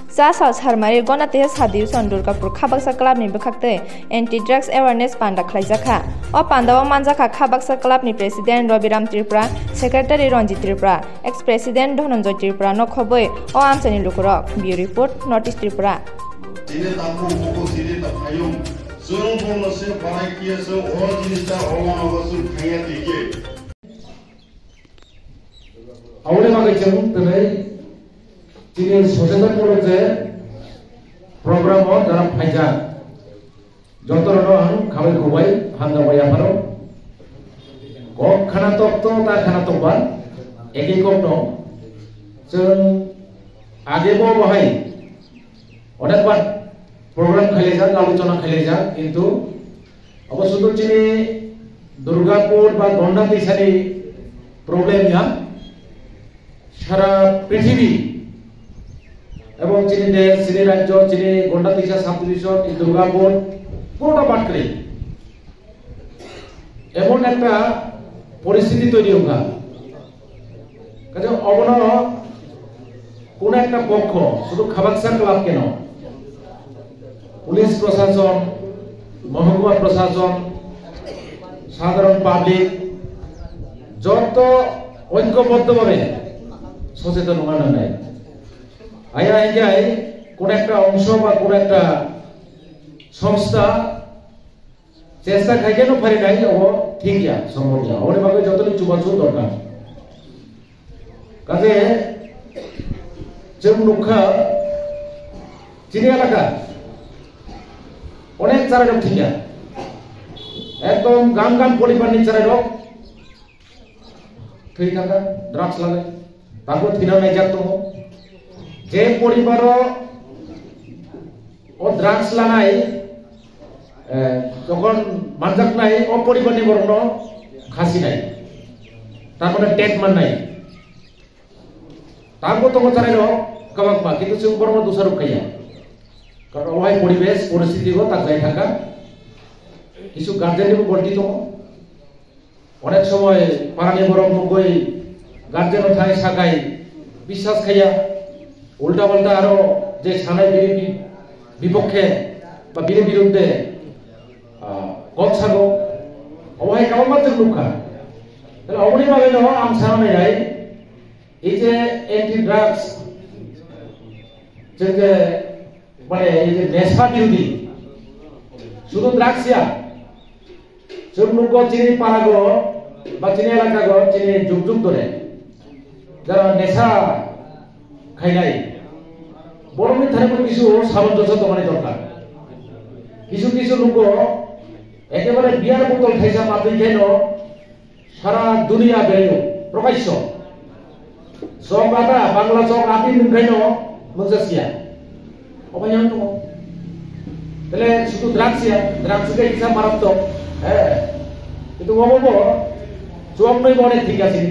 Sal Sarmari Gonate Hadi Sondurkapur Kabaksa Club ni Bukakte, Anti-Drugs Awareness Panda Klaizaka, or Pandawa Manzaka Kabaksa Club ni President Robiram Tripura, Secretary Ronji Tripura, Ex-President Dononjo Tripura, no Koboy, or Anthony Lukurok, Bureau Report, Notice Tripura. Ini sosial media program dalam pajak jontoro doang kami kubai handa bayar baru kok karena top to tak karena topan eki kok no sen age bawa bahai odak ban program khaleja aluchona khaleja kintu abo sudur chini Durgapur ba Gonda tisari problemnya সারা পৃথিবী এবং চিনি দেশ চিনি রাজ্য চিনি গন্ডা তিসা subdivision Durgapur পুরোটা পাঠ করে এমন একটা পরিস্থিতি তৈরি হোক কাজে অবন কোন একটা পক্ষ শুধু খাবাকসা ক্লাব কেন পুলিশ প্রশাসন মহকুমা প্রশাসন সাধারণ পাবলিক যত ঐক্যবদ্ধভাবে সচেতন হওয়া নাই আয়া এজাই কোন একটা অংশ বা কোন একটা সংস্থা চেষ্টা খাইকেনো পারে নাই ও ঠিক যা সম্ভব যা ওরে ভাবে যতটুকু চুবাচুর দরকার কাজে যে মুখা চিনি এলাকা অনেক চারা লোক ঠিক একদম গান গান পরিবার নিয়ে চারা লোক ঠিক থাকা ড্রাগস লাগে তারপর থিনা নাই যাতো যে পরিবার ও ড্রাগস লাগাই যখন মানজাক নাই ও পরিবার নিবরণ খাসি নাই তারপরে টেট মান নাই তারপর তো চালাই কাবাক মা কিন্তু সে বরণ দোষারোপ খাইয়া কারণ ওহাই পরিবেশ পরিস্থিতি গো তাক যাই থাকা কিছু গার্জেন বর্ধিত অনেক সময় পারানি বরং গই গার্জেন থাই সাকাই বিশ্বাস খাইয়া উল্টা পাল্টা আরো যে সানাই বিপক্ষে বা বিরুদ্ধে গছ ছাগো অবহাই কাম মাত্র লুকা তাহলে অবনিভাবে আম সানাই রাই এই যে অ্যান্টি ড্রাগস যে মানে এই যে নেশা বিরোধী শুধু ড্রাগসিয়া সব লোক চিনি পাড়াগো বা চিনি এলাকা গো চিনি যুগ যুগ ধরে যারা নেশা খাই নাই বরমের ধারে কিছু সামঞ্জস্য তোমার দরকার কিছু কিছু লোক একেবারে বিয়ার বোতল খাইছা মাত্রই খেল সারা দুনিয়া বেরো প্রকাশ্য সব আটা বাংলা চক আপনি খাইন মজাসিয়া অবাইন তো তাহলে শুধু ড্রাগসিয়া মারাত্মক হ্যাঁ কিন্তু অবব চক নই অনেক ঠিক আছে